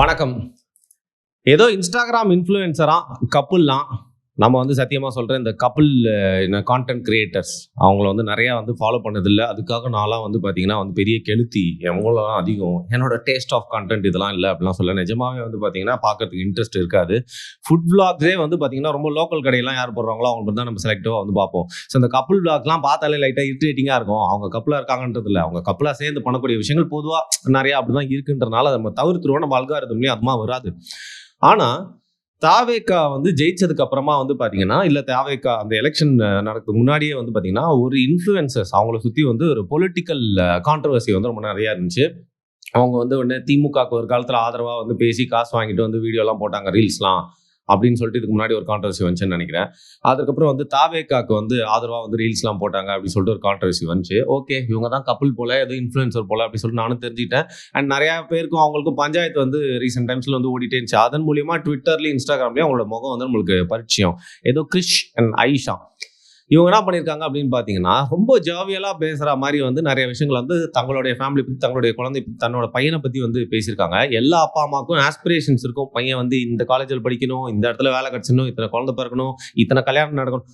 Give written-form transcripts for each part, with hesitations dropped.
வணக்கம். ஏதோ இன்ஸ்டாகிராம் இன்ஃப்ளூயன்சரா கப்புல்லாம் நம்ம வந்து சத்தியமாக சொல்கிறேன், இந்த கப்புள் கான்டென்ட் கிரியேட்டர்ஸ் அவங்கள வந்து நிறையா வந்து ஃபாலோ பண்ணதில்லை. அதுக்காக நான்லாம் வந்து பார்த்தீங்கன்னா வந்து பெரிய கெளுத்தி எவ்வளோலாம் அதிகம் என்னோட டேஸ்ட் ஆஃப் கான்டென்ட் இதெல்லாம் இல்லை அப்படிலாம் சொல்ல. நிஜமாவே வந்து பார்த்தீங்கன்னா பார்க்கறதுக்கு இன்ட்ரெஸ்ட் இருக்காது. ஃபுட் விளாக்ஸே வந்து பார்த்தீங்கன்னா ரொம்ப லோக்கல் கடையெல்லாம் யார் போடுறாங்களோ அவங்க தான் நம்ம செலக்டிவாக வந்து பார்ப்போம். ஸோ இந்த கப்புள் விளாக்லாம் பார்த்தாலே லைட்டாக இரிட்டேட்டிங்காக இருக்கும். அவங்க கப்புளாக இருக்காங்கன்றது இல்லை, அவங்க கப்புளாக சேர்ந்து பண்ணக்கூடிய விஷயங்கள் பொதுவாக நிறையா அப்படி தான் இருக்குன்றனால நம்ம தவிர்த்துருவோம். நம்ம அல்காரிதம்லேயும் அதுமா வராது. ஆனால் தாவேகா வந்து ஜெயிச்சதுக்கு அப்புறமா வந்து பாத்தீங்கன்னா, இல்ல தாவேகா அந்த எலெக்ஷன் நடக்கிறதுக்கு முன்னாடியே வந்து பாத்தீங்கன்னா, ஒரு இன்ஃப்ளூயன்சர்ஸ் அவங்கள சுத்தி வந்து ஒரு பொலிட்டிக்கல் கான்ட்ரவர்சி வந்து ரொம்ப நிறைய இருந்துச்சு. அவங்க வந்து உடனே திமுகவுக்கு ஒரு காலத்துல ஆதரவா வந்து பேசி காசு வாங்கிட்டு வந்து வீடியோ எல்லாம் போட்டாங்க, ரீல்ஸ்லாம் அப்படின்னு சொல்லிட்டு இதுக்கு முன்னாடி ஒரு கான்ட்ரவர்சி வந்துச்சுன்னு நினைக்கிறேன். அதுக்கப்புறம் வந்து தாவேகாக்கு வந்து ஆதரவா வந்து ரீல்ஸ்லாம் போட்டாங்க அப்படின்னு சொல்லிட்டு ஒரு கான்ட்ரவர்சி வந்துச்சு. ஓகே, இவங்க தான் கப்புள் போல, ஏதோ இன்ஃப்ளூயன்சர் போல அப்படின்னு சொல்லிட்டு நானும் தெரிஞ்சுக்கிட்டேன். அண்ட் நிறைய பேருக்கும் அவங்களுக்கும் பஞ்சாயத்து வந்து ரீசெண்ட் டைம்ஸ்ல வந்து ஓடிட்டே இருந்துச்சு. அதன் மூலியமா ட்விட்டர்லயும் இன்ஸ்டாகிராம்லயும் அவங்களோட முகம் வந்து நம்மளுக்கு பரிச்சயம். ஏதோ கிறிஷ் அண்ட் ஐஷா இவங்க என்ன பண்ணியிருக்காங்க அப்படின்னு பார்த்தீங்கன்னா, ரொம்ப ஜாவியலாக பேசுகிற மாதிரி வந்து நிறைய விஷயங்கள் வந்து தங்களுடைய ஃபேமிலி பற்றி, தங்களுடைய குழந்தை பற்றி, தன்னோட பையனை பற்றி வந்து பேசியிருக்காங்க. எல்லா அப்பா அம்மாவுக்கும் ஆஸ்பிரேஷன்ஸ் இருக்கும். பையன் வந்து இந்த காலேஜில் படிக்கணும், இந்த இடத்துல வேலை கிடச்சிடணும், இத்தனை குழந்தை பிறக்கணும், இத்தனை கல்யாணம் நடக்கணும்,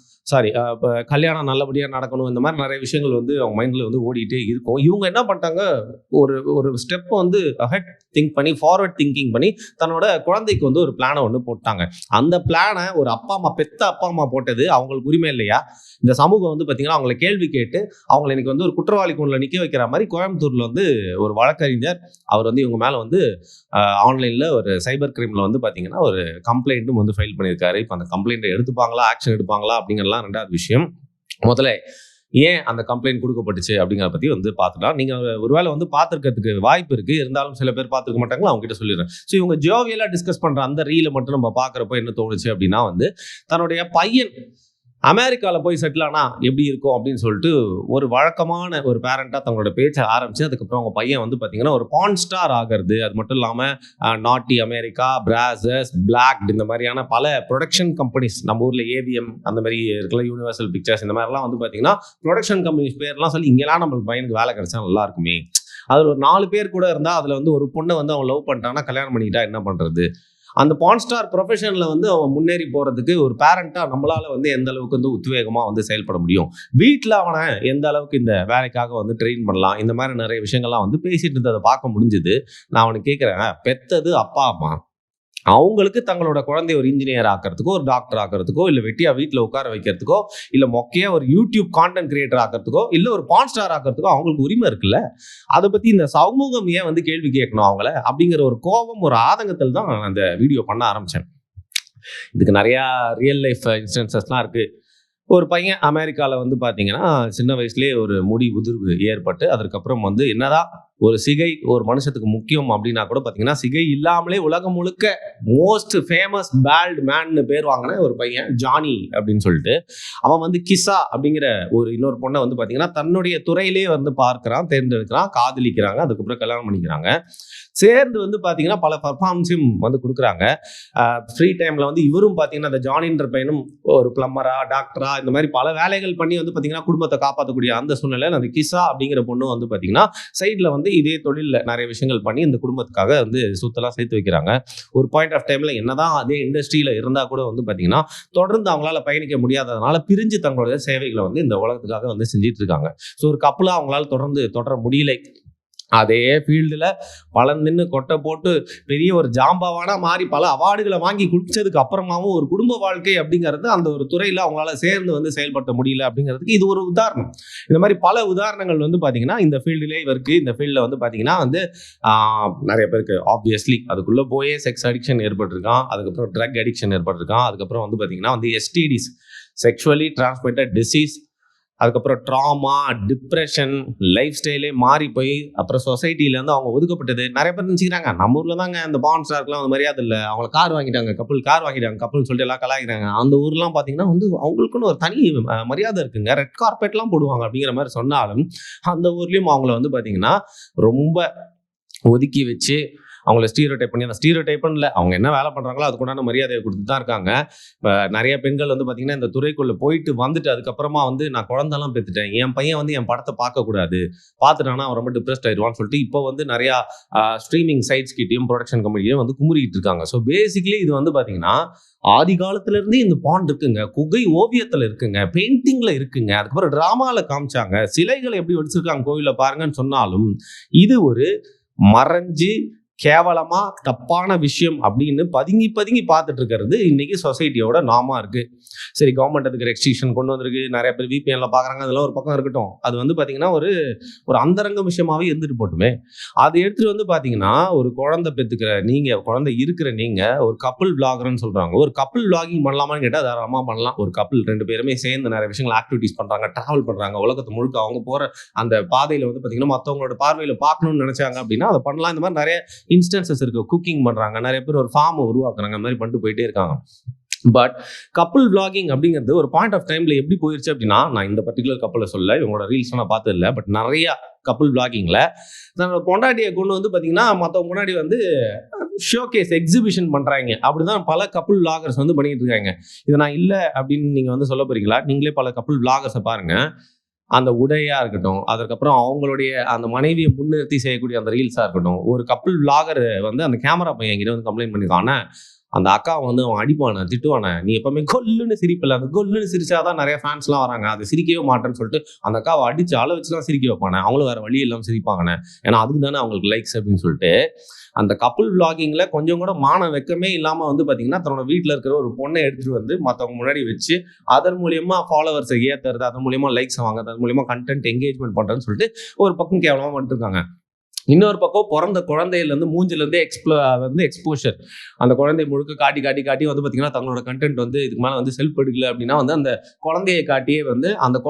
இப்போ கல்யாணம் நல்லபடியாக நடக்கணும். இந்த மாதிரி நிறைய விஷயங்கள் வந்து அவங்க மைண்டில் வந்து ஓடிட்டே இருக்கும். இவங்க என்ன பண்ணிட்டாங்க, ஒரு ஒரு ஸ்டெப் வந்து அஹெட் திங்க் பண்ணி, ஃபார்வர்ட் திங்கிங் பண்ணி தன்னோட குழந்தைக்கு வந்து ஒரு பிளானை ஒன்று போட்டாங்க. அந்த பிளானை ஒரு பெத்த அப்பா அம்மா போட்டது அவங்களுக்கு உரிமை இல்லையா? இந்த சமூகம் வந்து பார்த்தீங்கன்னா அவங்களை கேள்வி கேட்டு அவங்களை இன்னைக்கு வந்து ஒரு குற்றவாளி கூண்டில் நிற்க வைக்கிற மாதிரி கோயம்புத்தூர்ல வந்து ஒரு வழக்கறிஞர் அவர் வந்து இவங்க மேலே வந்து ஆன்லைனில் ஒரு சைபர் கிரைமில் வந்து பார்த்தீங்கன்னா ஒரு கம்ப்ளைண்ட்டும் வந்து ஃபைல் பண்ணியிருக்காரு. இப்போ அந்த கம்ப்ளைண்ட்டை எடுத்துப்பாங்களா, ஆக்ஷன் எடுப்பாங்களா அப்படிங்கிறலாம் ரெண்டாவது விஷயம். முதல்ல ஏன் அந்த கம்ப்ளைண்ட் கொடுக்கப்பட்டுச்சு அப்படிங்கிறத பற்றி வந்து பார்த்துக்கலாம். நீங்கள் ஒருவேளை வந்து பார்த்துருக்கிறதுக்கு வாய்ப்பு இருக்குது, இருந்தாலும் சில பேர் பார்த்துருக்க மாட்டாங்களா, அவங்க கிட்ட சொல்லிடுறேன். ஸோ இவங்க ஜோவியலாக டிஸ்கஸ் பண்ணுற அந்த ரீலை மட்டும் நம்ம பார்க்குறப்போ என்ன தோணுச்சு அப்படின்னா வந்து தன்னுடைய பையன் அமெரிக்காவில் போய் செட்டில் ஆனால் எப்படி இருக்கும் அப்படின்னு சொல்லிட்டு ஒரு வழக்கமான ஒரு பேரண்டாக தங்களோட பேச்சை ஆரம்பிச்சு, அதுக்கப்புறம் அவங்க பையன் வந்து பார்த்தீங்கன்னா ஒரு பான் ஸ்டார் ஆகிறது. அது மட்டும் இல்லாமல் நாட்டி அமெரிக்கா, பிராசஸ், பிளாக் இந்த மாதிரியான பல ப்ரொடக்ஷன் கம்பெனிஸ் நம்ம ஊரில் ஏவிஎம் அந்த மாதிரி இருக்கல, யூனிவர்சல் பிக்சர்ஸ் இந்த மாதிரிலாம் வந்து பார்த்தீங்கன்னா ப்ரொடக்ஷன் கம்பெனிஸ் பேர்லாம் சொல்லி இங்கெல்லாம் நம்மளுக்கு பையனுக்கு வேலை கிடைச்சா நல்லா இருக்குமே, அதில் ஒரு 4 பேர் கூட இருந்தால் அதில் வந்து ஒரு பொண்ணை வந்து அவன் லவ் பண்ணிட்டான்னா கல்யாணம் பண்ணிக்கிட்டா என்ன பண்ணுறது? அந்த பான் ஸ்டார் ப்ரொஃபஷனில் வந்து அவன் முன்னேறி போகிறதுக்கு ஒரு பேரண்ட்டாக நம்மளால் வந்து எந்த அளவுக்கு வந்து உத்வேகமாக வந்து செயல்பட முடியும், வீட்டில் அவனை எந்த அளவுக்கு இந்த வேலைக்காக வந்து ட்ரெயின் பண்ணலாம், இந்த மாதிரி நிறைய விஷயங்கள்லாம் வந்து பேசிட்டு இருந்ததை பார்க்க முடிஞ்சுது. நான் அவனுக்கு கேட்குறேன், பெத்தது அப்பா அம்மா, அவங்களுக்கு தங்களோட குழந்தைய ஒரு இன்ஜினியர் ஆக்கிறதுக்கோ, ஒரு டாக்டர் ஆக்கிறதுக்கோ, இல்லை வெட்டியா வீட்டில் உட்கார வைக்கிறதுக்கோ, இல்லை மொக்கையா ஒரு யூடியூப் கான்டென்ட் கிரியேட்டர் ஆக்கிறதுக்கோ, இல்லை ஒரு பான் ஸ்டார் ஆக்கிறதுக்கோ அவங்களுக்கு உரிமை இருக்குல்ல. அதை பற்றி இந்த சமூகம் ஏன் வந்து கேள்வி கேட்கணும் அவங்கள அப்படிங்கிற ஒரு கோபம், ஒரு ஆதங்கத்தில் தான் அந்த வீடியோ பண்ண ஆரம்பித்தேன். இதுக்கு நிறையா ரியல் லைஃப் இன்ஸ்டன்சஸ்லாம் இருக்குது. ஒரு பையன் அமெரிக்காவில் வந்து பார்த்தீங்கன்னா சின்ன வயசுலேயே ஒரு முடி உதிர்வு ஏற்பட்டு, அதுக்கப்புறம் வந்து என்னதான் ஒரு சிகை ஒரு மனுஷத்துக்கு முக்கியம் அப்படின்னா கூட பார்த்தீங்கன்னா, சிகை இல்லாமலே உலகம் முழுக்க மோஸ்ட் ஃபேமஸ் பேல்ட் மேன்னு பேர் வாங்கின ஒரு பையன் ஜானி அப்படின்னு சொல்லிட்டு, அவன் வந்து கிஸ்ஸா அப்படிங்கிற ஒரு இன்னொரு பொண்ணை வந்து பார்த்தீங்கன்னா தன்னுடைய துறையிலே வந்து பார்க்குறான், தேர்ந்தெடுக்கிறான், காதலிக்கிறாங்க, அதுக்கப்புறம் கல்யாணம் பண்ணிக்கிறாங்க. சேர்ந்து வந்து பார்த்தீங்கன்னா பல பர்ஃபார்மன்ஸையும் வந்து கொடுக்குறாங்க. ஃப்ரீ டைமில் வந்து இவரும் பார்த்தீங்கன்னா அந்த ஜானின்ற பையனும் ஒரு பிளம்பரா, டாக்டரா இந்த மாதிரி பல வேலைகள் பண்ணி வந்து பார்த்தீங்கன்னா குடும்பத்தை காப்பாற்றக்கூடிய அந்த சூழ்நிலையில் அந்த கிஸ்ஸா அப்படிங்கிற பொண்ணு வந்து பார்த்தீங்கன்னா சைடில் வந்து இதே தொழிலில் நிறைய விஷயங்கள் பண்ணி இந்த குடும்பத்துக்காக வந்து சொத்தெல்லாம் சேர்த்து வைக்கிறாங்க. ஒரு பாயிண்ட் ஆஃப் டைமில் என்னதான் அதே இண்டஸ்ட்ரியில் இருந்தால் கூட வந்து பார்த்தீங்கன்னா தொடர்ந்து அவங்களால பயணிக்க முடியாததுனால பிரிஞ்சு தங்களுடைய சேவைகளை வந்து இந்த உலகத்துக்காக வந்து செஞ்சிட்டு இருக்காங்க. ஸோ ஒரு கப்பலாக அவங்களால தொடர முடியலை. அதே ஃபீல்டில் பலந்து கொட்டை போட்டு பெரிய ஒரு ஜாம்பாவானா மாறி பல அவார்டுகளை வாங்கி குடிச்சதுக்கு அப்புறமாவும் ஒரு குடும்ப வாழ்க்கை அப்படிங்கிறது அந்த ஒரு துறையில் அவங்களால சேர்ந்து வந்து செயல்படுத்த முடியல அப்படிங்கிறதுக்கு இது ஒரு உதாரணம். இந்த மாதிரி பல உதாரணங்கள் வந்து பார்த்தீங்கன்னா இந்த ஃபீல்டிலே இருக்குது. இந்த ஃபீல்டில் வந்து பார்த்தீங்கன்னா வந்து நிறைய பேருக்கு ஆப்வியஸ்லி அதுக்குள்ளே போயே செக்ஸ் அடிக்ஷன் ஏற்பட்டிருக்கான், அதுக்கப்புறம் ட்ரக் அடிக்ஷன் ஏற்பட்டிருக்கான், அதுக்கப்புறம் வந்து பார்த்தீங்கன்னா வந்து எஸ்டிடிஸ், செக்ஷுவலி டிரான்ஸ்மிட்டட் டிசீஸ், அதுக்கப்புறம் ட்ராமா, டிப்ரெஷன், லைஃப் ஸ்டைலே மாறி போய் அப்புறம் சொசைட்டிலேருந்து அவங்க ஒதுக்கப்பட்டது. நிறைய பேர் நினச்சிக்கிறாங்க நம்ம ஊரில் தாங்க அந்த பான் ஸ்டார்க்கெலாம் வந்து மரியாதை இல்லை, அவங்களை கார் வாங்கிட்டாங்க, கார் வாங்கிட்டாங்க கப்பல்னு சொல்லிட்டு எல்லாம் கலாய்க்கிறாங்க. அந்த ஊர்லாம் பார்த்தீங்கன்னா வந்து அவங்களுக்குன்னு ஒரு தனி மரியாதை இருக்குங்க, ரெட் கார்பெட்லாம் போடுவாங்க அப்படிங்கிற மாதிரி சொன்னாலும் அந்த ஊர்லேயும் அவங்கள வந்து பார்த்தீங்கன்னா ரொம்ப ஒதுக்கி வச்சு அவங்கள ஸ்டீரியோடைப் பண்ணி அந்த ஸ்டீரியோடைப்னு இல்லை, அவங்க என்ன வேலை பண்ணுறாங்களோ அதுக்குண்டான மரியாதையை கொடுத்துட்டு தான் இருக்காங்க. இப்போ நிறைய பெண்கள் வந்து பார்த்தீங்கன்னா இந்த துறைக்குள்ளே போயிட்டு வந்துட்டு அதுக்கப்புறமா வந்து நான் குழந்தெல்லாம் பெற்றுட்டேன், என் பையன் வந்து என் படத்தை பார்க்கக்கூடாது, பார்த்துட்டானா அவன் ரொம்ப டிப்ரெஸ்ட் ஆயிடுவான்னு சொல்லிட்டு இப்போ வந்து நிறையா ஸ்ட்ரீமிங் சைட்ஸ் கிட்டையும் ப்ரொடக்ஷன் கம்பெனியும் வந்து குமுறிட்டு இருக்காங்க. ஸோ பேசிக்கலி இது வந்து பார்த்தீங்கன்னா ஆதி காலத்துல இருந்து இந்த பாண்ட் இருக்குங்க, குகை ஓவியத்துல இருக்குங்க, பெயிண்டிங்ல இருக்குங்க, அதுக்கப்புறம் டிராமால காமிச்சாங்க, சிலைகளை எப்படி வடிச்சிருக்காங்க கோவில்ல பாருங்கன்னு சொன்னாலும் இது ஒரு மறைஞ்சு கேவலமா தப்பான விஷயம் அப்படின்னு பதுங்கி பதுங்கி பார்த்துட்டு இருக்கிறது இன்னைக்கு சொசைட்டியோட நாமா இருக்கு. சரி, கவர்மெண்ட் அதுக்கு ரெஸ்ட்ரிக்ஷன் கொண்டு வந்திருக்கு, நிறைய பேர் விபிஎன்ல பாக்குறாங்க, அதெல்லாம் ஒரு பக்கம் இருக்கட்டும். அது வந்து பாத்தீங்கன்னா ஒரு ஒரு அந்தரங்க விஷயமாவே இருந்துட்டு போட்டுமே. அதை எடுத்துட்டு வந்து பாத்தீங்கன்னா ஒரு குழந்தை பெற்றுக்கிற நீங்க, குழந்தை இருக்கிற நீங்க ஒரு கப்புள் விளாகர்னு சொல்றாங்க, ஒரு கப்புள் விளாகிங் பண்ணலாமான்னு கேட்டா தாராளமா பண்ணலாம். ஒரு கப்புள் 2 பேருமே சேர்ந்து நிறைய விஷயங்கள் ஆக்டிவிட்டிஸ் பண்றாங்க, டிராவல் பண்றாங்க, உலகத்தை முழுக்க அவங்க போற அந்த பாதையில வந்து பாத்தீங்கன்னா மற்றவங்களோட பார்வையில பார்க்கணும்னு நினைச்சாங்க அப்படின்னா அதை பண்ணலாம். இந்த மாதிரி நிறைய இன்ஸ்டன்சஸ் இருக்கு. குக்கிங் பண்றாங்க, நிறைய பேர் ஒரு ஃபார்மை உருவாக்குறாங்க, அந்த மாதிரி பண்ணிட்டு போயிட்டே இருக்காங்க. பட் கப்புள் விளாகிங் அப்படிங்கிறது ஒரு பாயிண்ட் ஆஃப் டைம்ல எப்படி போயிருச்சு அப்படின்னா, நான் இந்த பர்டிகுலர் கப்பலை சொல்ல, இவங்களோட ரீல்ஸ் நான் பார்த்தது இல்லை, பட் நிறைய கப்புள் விளாகிங்ல தன்னோட பொண்டாட்டியை கொண்டு வந்து பார்த்தீங்கன்னா மற்றவங்க முன்னாடி வந்து ஷோகேஸ் எக்ஸிபிஷன் பண்றாங்க. அப்படிதான் பல கப்புள் விளாகர்ஸ் வந்து பண்ணிட்டு இருக்காங்க. இதை நான் இல்லை அப்படின்னு நீங்க வந்து சொல்ல போறீங்களா? நீங்களே பல கப்புள் விளாகர்ஸை பாருங்க. அந்த உடையா இருக்கட்டும், அதுக்கப்புறம் அவங்களுடைய அந்த மனைவியை முன்னிறுத்தி செய்யக்கூடிய அந்த ரீல்ஸா இருக்கட்டும். ஒரு கப்புள் விளாகர் வந்து அந்த கேமரா பையன் என்கிட்ட வந்து கம்ப்ளைண்ட் பண்ணிருக்கான், அந்த அக்கா வந்து அவன் அடிப்பான திட்டுவான, நீ எப்பவுமே கொல்லுன்னு சிரிப்பில்ல, அந்த கொல்லுன்னு சிரிச்சாதான் நிறைய ஃபேன்ஸ்லாம் வராங்க, அது சிரிக்கவே மாட்டேன்னு சொல்லிட்டு அந்த அக்காவை அடிச்சு அள வச்சுதான் சிரிக்க வைப்பானே, அவங்களும் வேற வழி இல்லாமல் சிரிப்பாங்கண்ணே, ஏன்னா அதுக்கு தானே அவங்களுக்கு லைக்ஸ் அப்படின்னு சொல்லிட்டு. அந்த கப்புள் விளாகிங்ல கொஞ்சம் கூட மான வெக்கமே இல்லாம வந்து பாத்தீங்கன்னா தன்னோட வீட்டில் இருக்கிற ஒரு பொண்ணை எடுத்துட்டு வந்து மற்றவங்க முன்னாடி வச்சு அதன் மூலியமா ஃபாலோவர்ஸை ஏத்துறது, அதன் மூலியமா லைக்ஸ் வாங்குறது, அதன் மூலியமா கண்டென்ட் என்கேஜ்மெண்ட் பண்றதுன்னு சொல்லிட்டு ஒரு பக்கம் கேவலமா பண்ணிட்டு இருக்காங்க. இன்னொரு பக்கம் பிறந்த குழந்தையிலேருந்து மூஞ்சிலேருந்து எக்ஸ்போஷர், அந்த குழந்தை முழுக்க காட்டி காட்டி காட்டி வந்து பார்த்தீங்கன்னா தங்களோட கண்டென்ட் வந்து இதுக்கு மேலே வந்து செல்ஃப் எடுக்கல அப்படின்னா வந்து அந்த குழந்தையை காட்டியே வந்து அந்த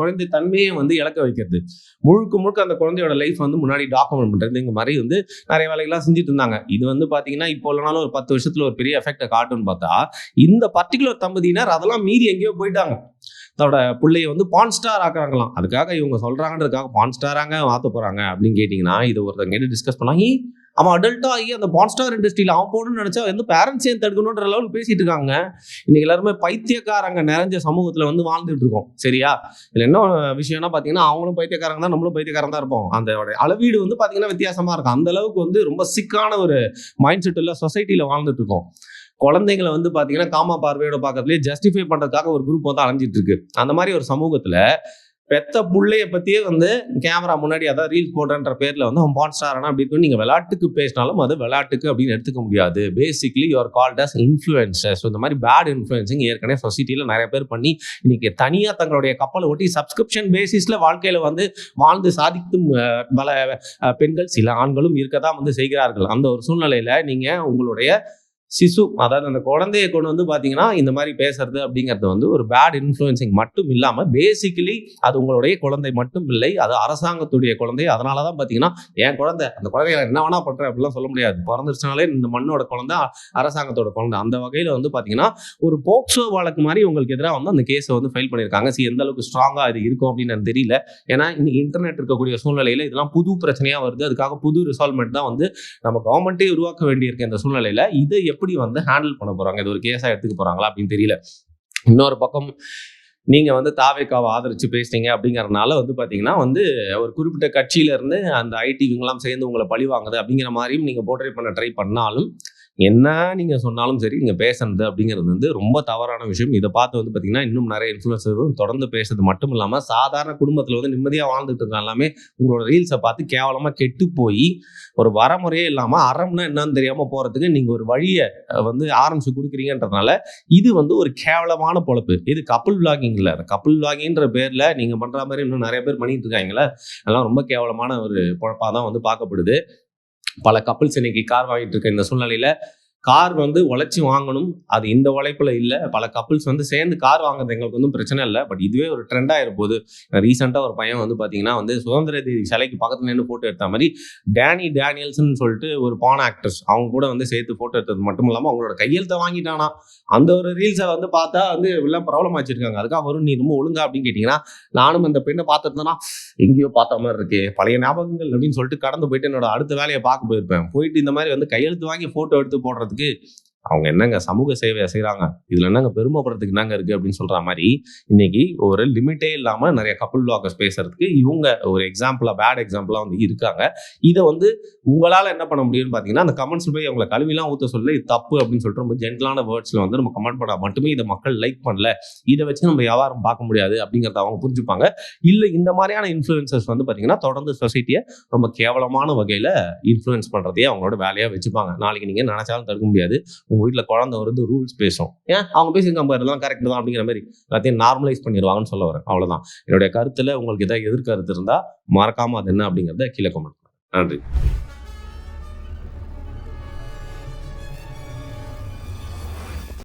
குழந்தை தன்மையை வந்து இழக்க வைக்கிறது, முழுக்க முழுக்க அந்த குழந்தையோட லைஃப் வந்து முன்னாடி டாக்குமெண்ட் பண்ணுறது, இந்த மாதிரி வந்து நிறைய வேலைகள்லாம் செஞ்சுட்டு இருந்தாங்க. இது வந்து பார்த்தீங்கன்னா இப்போ இல்லைனாலும் ஒரு 10 வருஷத்துல ஒரு பெரிய எஃபெக்டை காட்டுன்னு பார்த்தா இந்த பர்டிகுலர் தம்பதியினர் அதெல்லாம் மீறி எங்கேயோ போயிட்டாங்க. தன்னோட பிள்ளைய வந்து பான் ஸ்டார் ஆக்குறாங்களாம். அதுக்காக இவங்க சொல்றாங்கன்றதுக்காக பான் ஸ்டாராங்க மாற்ற போறாங்க அப்படின்னு கேட்டீங்கன்னா இதை ஒருத்தங்க கேட்டு டிஸ்கஸ் பண்ணாங்க. அவன் அடல்ட்டா ஆகி அந்த பான் ஸ்டார் இண்டஸ்ட்ரியில் அவன் போகணும்னு நினைச்சா வந்து பேரண்ட்ஸ் ஏன் தடுக்கணுன்ற லெவலுக்கு பேசிட்டு இருக்காங்க. இன்னைக்கு எல்லாருமே பைத்தியக்காரங்க நிறைஞ்ச சமூகத்துல வந்து வாழ்ந்துட்டு இருக்கோம். சரியா? இதுல என்ன விஷயம்னா பாத்தீங்கன்னா அவங்களும் பைத்தியக்காரங்க தான், நம்மளும் பைத்தியக்காரங்க தான் இருப்போம். அந்த அளவீடு வந்து பாத்தீங்கன்னா வித்தியாசமா இருக்கும். அந்த அளவுக்கு வந்து ரொம்ப சிக்கான ஒரு மைண்ட் செட் உள்ள சொசைட்டில வாழ்ந்துட்டு இருக்கோம். குழந்தைங்களை வந்து பாத்தீங்கன்னா காமா பார்வையோட பார்க்கறதுலேயே ஜஸ்டிஃபை பண்றதுக்காக ஒரு குரூப் வந்து அலைஞ்சிட்டு இருக்கு. அந்த மாதிரி ஒரு சமூகத்துல பெத்த புள்ளைய பத்தியே வந்து கேமரா முன்னாடி அதாவது ரீல்ஸ் போடுறன்ற பேர்ல வந்து அவன் பான் ஸ்டார் அப்படி இருக்கும். நீங்க விளையாட்டுக்கு பேசினாலும் அது விளையாட்டுக்கு அப்படின்னு எடுத்துக்க முடியாது. Basically you are called as influencer. So இந்த மாதிரி பேட் இன்ஃப்ளூயன்சிங் ஏற்கனவே சொசைட்டியில் நிறைய பேர் பண்ணி இன்னைக்கு தனியாக தங்களுடைய கப்பலை ஒட்டி சப்ஸ்கிரிப்ஷன் பேசிஸ்ல வாழ்க்கையில வந்து வாழ்ந்து சாதிக்கும் பல பெண்கள், சில ஆண்களும் இருக்கதான் வந்து செய்கிறார்கள். அந்த ஒரு சூழ்நிலையில நீங்க உங்களுடைய சிசு, அதாவது அந்த குழந்தையை கொண்டு வந்து பாத்தீங்கன்னா இந்த மாதிரி பேசுறது அப்படிங்கிறது வந்து ஒரு பேட் இன்ஃப்ளூயன்சிங் மட்டும் இல்லாம பேசிக்கலி அது உங்களுடைய குழந்தை மட்டும் இல்லை, அது அரசாங்கத்துடைய குழந்தை. அதனாலதான் பாத்தீங்கன்னா என் குழந்தை, அந்த குழந்தைய என்ன வேணா பண்றேன் அப்படிலாம் சொல்ல முடியாது. பிறந்துருச்சுனாலே இந்த மண்ணோட குழந்தை, அரசாங்கத்தோட குழந்தை. அந்த வகையில வந்து பாத்தீங்கன்னா ஒரு போக்சோ வழக்கு மாதிரி உங்களுக்கு எதிராக வந்து அந்த கேஸை வந்து ஃபைல் பண்ணியிருக்காங்க. எந்த அளவுக்கு ஸ்ட்ராங்கா இது இருக்கும் அப்படின்னு எனக்கு தெரியல. ஏன்னா இன்னைக்கு இன்டர்நெட் இருக்கக்கூடிய சூழ்நிலையில இதெல்லாம் புது பிரச்சனையா வருது. அதுக்காக புது ரிசால்வ்மெண்ட் தான் வந்து நம்ம கவர்மெண்ட்டே உருவாக்க வேண்டியிருக்க இந்த சூழ்நிலையில இதை எப்படி வந்து ஹேண்டில் பண்ண போறாங்க, இது ஒரு கேஸா எடுத்துக்க போறாங்களா அப்படின்னு தெரியல. இன்னொரு பக்கம் நீங்க வந்து தாவேக்காவை ஆதரிச்சு பேசுறீங்க அப்படிங்கறதுனால வந்து பாத்தீங்கன்னா வந்து ஒரு குறிப்பிட்ட கட்சியில இருந்து அந்த ஐடி இவங்கெல்லாம் சேர்ந்து உங்களை பழி வாங்குது அப்படிங்கிற மாதிரியும் நீங்க போர்ட்ரே பண்ண ட்ரை பண்ணாலும் என்ன நீங்க சொன்னாலும் சரி, நீங்க பேசுறது அப்படிங்கிறது வந்து ரொம்ப தவறான விஷயம். இதை பார்த்து வந்து பாத்தீங்கன்னா இன்னும் நிறைய இன்ஃப்ளூயன்சரும் தொடர்ந்து பேசுறது மட்டும் இல்லாம சாதாரண குடும்பத்துல வந்து நிம்மதியா வாழ்ந்துட்டு இருக்க எல்லாமே உங்களோட ரீல்ஸை பார்த்து கேவலமா கெட்டு போய் ஒரு வரமுறையே இல்லாம அறம்னா என்னன்னு தெரியாம போறதுக்கு நீங்க ஒரு வழியை வந்து ஆரம்பிச்சு கொடுக்குறீங்கன்றதுனால இது வந்து ஒரு கேவலமான பொழப்பு. இது கப்புள் விளாகிங் இல்ல. கப்புள் விளாகிங்ன்ற பேர்ல நீங்க பண்ற மாதிரி இன்னும் நிறைய பேர் பண்ணிட்டு இருக்காங்களே, அதெல்லாம் ரொம்ப கேவலமான ஒரு பொழப்பா தான் வந்து பார்க்கப்படுது. பல கப்பிள்ஸ் இன்னைக்கு கார் வாங்கிட்டு இருக்க இந்த சூழ்நிலையில கார் வந்து உழைச்சி வாங்கணும், அது இந்த உழைப்புல இல்ல. பல கப்புள்ஸ் வந்து சேர்ந்து கார் வாங்குறது எங்களுக்கு ஒன்றும் பிரச்சனை இல்லை. பட் இதுவே ஒரு ட்ரெண்ட் ஆயிருப்போது. ரீசெண்டாக ஒரு பையன் வந்து பார்த்தீங்கன்னா வந்து சுதந்திர தின சிலைக்கு பக்கத்துல நின்று ஃபோட்டோ எடுத்த மாதிரி டேனி டேனியல்ஸ்ன்னு சொல்லிட்டு ஒரு பான் ஆக்டர்ஸ் அவங்க கூட வந்து சேர்த்து ஃபோட்டோ எடுத்தது மட்டும் இல்லாமல் அவங்களோட கையெழுத்தை வாங்கிட்டானா. அந்த ஒரு ரீல்ஸை வந்து பார்த்தா வந்து எல்லாம் ப்ராப்ளம் ஆச்சிருக்காங்க. அதுக்காக வரும் நீ ரொம்ப ஒழுங்கா அப்படின்னு கேட்டிங்கன்னா, நானும் அந்த பெண்ணை பார்த்துருந்தேன்னா எங்கேயோ பார்த்த மாதிரி இருக்கு பழைய ஞாபகங்கள் அப்படின்னு சொல்லிட்டு கடந்து போயிட்டு என்னோட அடுத்த வேலையை பார்க்க போயிருப்பேன். போயிட்டு இந்த மாதிரி வந்து கையெழுத்து வாங்கி ஃபோட்டோ எடுத்து போடுறதுக்கு அவங்க என்னங்க சமூக சேவையை செய்கிறாங்க, இதில் என்னங்க பெருமைப்படுறதுக்கு என்னங்க இருக்குது அப்படின்னு சொல்கிற மாதிரி இன்னைக்கு ஒரு லிமிட்டே இல்லாமல் நிறைய கப்புள் பிளாகர்ஸ் பேசுறதுக்கு இவங்க ஒரு எக்ஸாம்பிளாக பேட் எக்ஸாம்பிளாக வந்து இருக்காங்க. இதை வந்து உங்களால் என்ன பண்ண முடியும்னு பார்த்தீங்கன்னா, அந்த கமெண்ட்ஸில் போய் அவங்களை கழுவிலாம் ஊற்ற சொல்ல இது தப்பு அப்படின்னு சொல்லிட்டு ரொம்ப ஜென்டலான வேர்ட்ஸில் வந்து நம்ம கமெண்ட் பண்ணால் மட்டுமே இதை மக்கள் லைக் பண்ணல, இதை வச்சு நம்ம வியாபாரம் பார்க்க முடியாது அப்படிங்கிறத அவங்க புரிஞ்சுப்பாங்க. இல்லை இந்த மாதிரியான இன்ஃப்ளூயன்சர்ஸ் வந்து பார்த்தீங்கன்னா தொடர்ந்து சொசைட்டியை ரொம்ப கேவலமான வகையில் இன்ஃப்ளூயன்ஸ் பண்ணுறதையே அவங்களோட வேலையாக வச்சுப்பாங்க. நாளைக்கு நீங்கள் நினைச்சாலும் தடுக்க முடியாது. உங்க வீட்டில் குழந்தை வருது ரூல்ஸ் பேசும், ஏன் அவங்க பேசியிருக்காங்க இதெல்லாம் கரெக்ட் தான் அப்படிங்கிற மாதிரி எல்லாத்தையும் நார்மலைஸ் பண்ணிடுவாங்கன்னு சொல்ல வரேன். அவ்வளோதான் என்னுடைய கருத்தில். உங்களுக்கு ஏதாவது எதிர்கருத்து இருந்தால் மறக்காம அது என்ன அப்படிங்கிறத கீழே கமெண்ட் பண்ணுங்க. நன்றி.